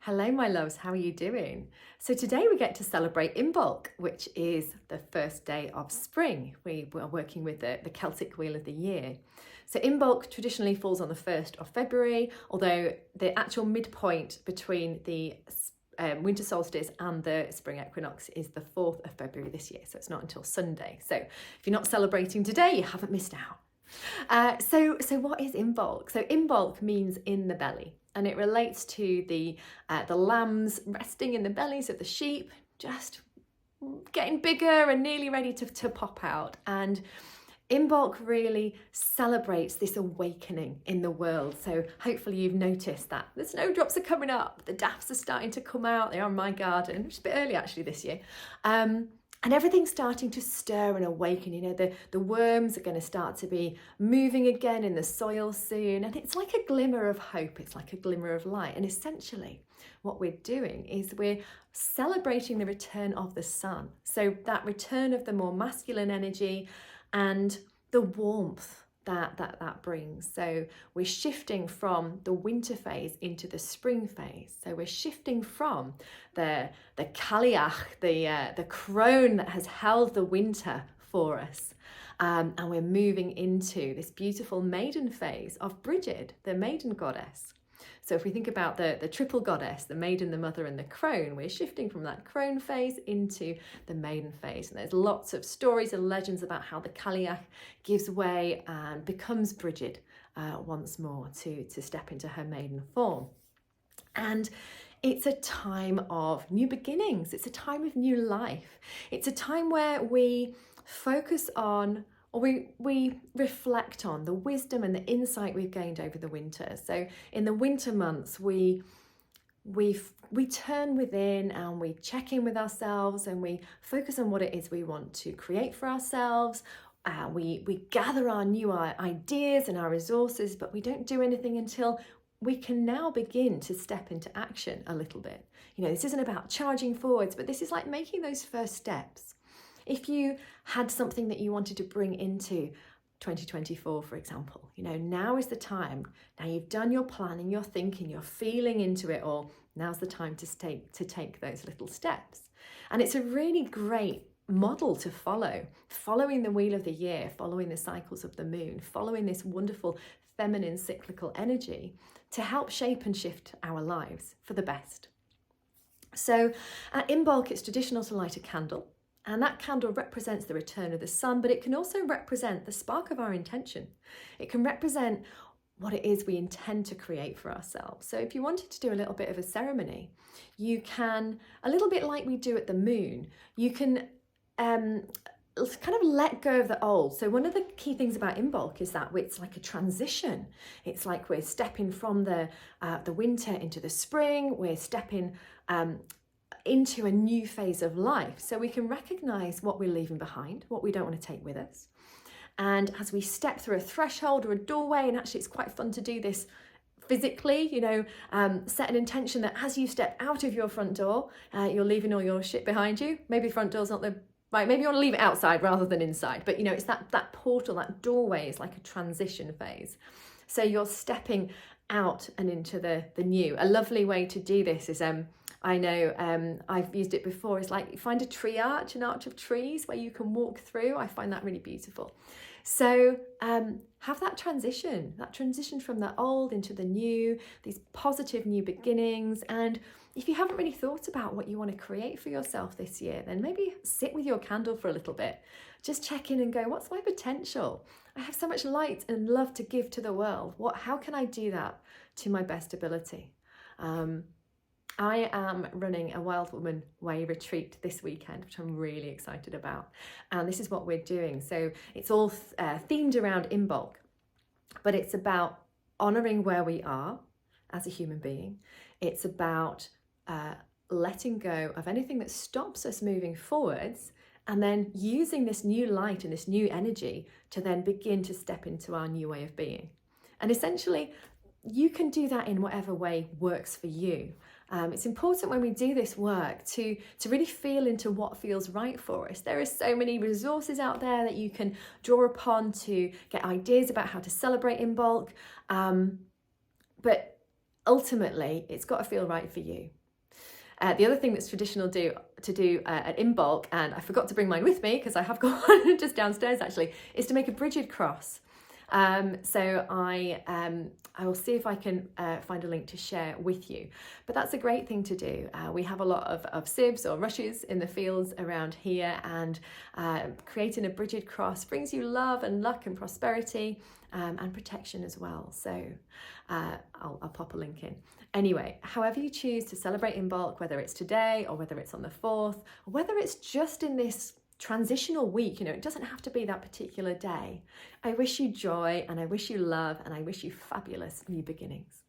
Hello, my loves, how are you doing? So today we get to celebrate Imbolc, which is the first day of spring. We are working with the Celtic Wheel of the Year. So Imbolc traditionally falls on the 1st of February, although the actual midpoint between the winter solstice and the spring equinox is the 4th of February this year, so it's not until Sunday. So if you're not celebrating today, you haven't missed out. So what is Imbolc? So Imbolc means in the belly, and it relates to the lambs resting in the bellies of the sheep, just getting bigger and nearly ready to pop out. And Imbolc really celebrates this awakening in the world. So hopefully you've noticed that the snowdrops are coming up, the daffs are starting to come out. They are in my garden, which is a bit early actually this year. And everything's starting to stir and awaken. You know, the worms are going to start to be moving again in the soil soon. And it's like a glimmer of hope. It's like a glimmer of light. And essentially what we're doing is we're celebrating the return of the sun. So that return of the more masculine energy and the warmth that brings. So we're shifting from the winter phase into the spring phase. So we're shifting from the Cailleach, the crone that has held the winter for us, and we're moving into this beautiful maiden phase of Bridget, the maiden goddess. So if we think about the triple goddess, the maiden, the mother and the crone, we're shifting from that crone phase into the maiden phase. And there's lots of stories and legends about how the Cailleach gives way and becomes Bridget once more to step into her maiden form. And it's a time of new beginnings. It's a time of new life. It's a time where we focus on, or we reflect on the wisdom and the insight we've gained over the winter. So in the winter months, we turn within and we check in with ourselves and we focus on what it is we want to create for ourselves. We gather our new ideas and our resources, but we don't do anything until we can now begin to step into action a little bit. You know, this isn't about charging forwards, but this is like making those first steps. If you had something that you wanted to bring into 2024, for example, you know, now is the time. Now you've done your planning, you're thinking, you're feeling into it all. Now's the time to take those little steps. And it's a really great model to follow, following the wheel of the year, following the cycles of the moon, following this wonderful feminine cyclical energy to help shape and shift our lives for the best. So at Imbolc, it's traditional to light a candle. And that candle represents the return of the sun, but it can also represent the spark of our intention. It can represent what it is we intend to create for ourselves. So if you wanted to do a little bit of a ceremony, you can, a little bit like we do at the moon, you can kind of let go of the old. So one of the key things about Imbolc is that it's like a transition. It's like we're stepping from the winter into the spring. We're stepping into a new phase of life. So we can recognize what we're leaving behind, what we don't want to take with us. And as we step through a threshold or a doorway, and actually it's quite fun to do this physically, you know, set an intention that as you step out of your front door, you're leaving all your shit behind you. Maybe front door's not the right, maybe you want to leave it outside rather than inside, but you know, it's that portal, that doorway is like a transition phase. So you're stepping out and into the new. A lovely way to do this is, I know I've used it before, it's like find a tree arch, an arch of trees where you can walk through. I find that really beautiful. So have that transition from the old into the new, these positive new beginnings. And if you haven't really thought about what you want to create for yourself this year, then maybe sit with your candle for a little bit. Just check in and go, what's my potential? I have so much light and love to give to the world. How can I do that to my best ability? I am running a Wild Woman Way retreat this weekend, which I'm really excited about. And this is what we're doing. So it's all themed around Imbolc, but it's about honouring where we are as a human being. It's about letting go of anything that stops us moving forwards, and then using this new light and this new energy to then begin to step into our new way of being. And essentially, you can do that in whatever way works for you. It's important when we do this work to really feel into what feels right for us. There are so many resources out there that you can draw upon to get ideas about how to celebrate Imbolc. But ultimately, it's got to feel right for you. The other thing that's traditional to do at Imbolc, and I forgot to bring mine with me because I have got one just downstairs actually, is to make a bridged cross. So I will see if I can find a link to share with you. But that's a great thing to do. We have a lot of sieves or rushes in the fields around here, and creating a bridged cross brings you love and luck and prosperity and protection as well. So I'll pop a link in. Anyway, however you choose to celebrate Imbolc, whether it's today or whether it's on the 4th, or whether it's just in this transitional week, it doesn't have to be that particular day. I wish you joy, and I wish you love, and I wish you fabulous new beginnings.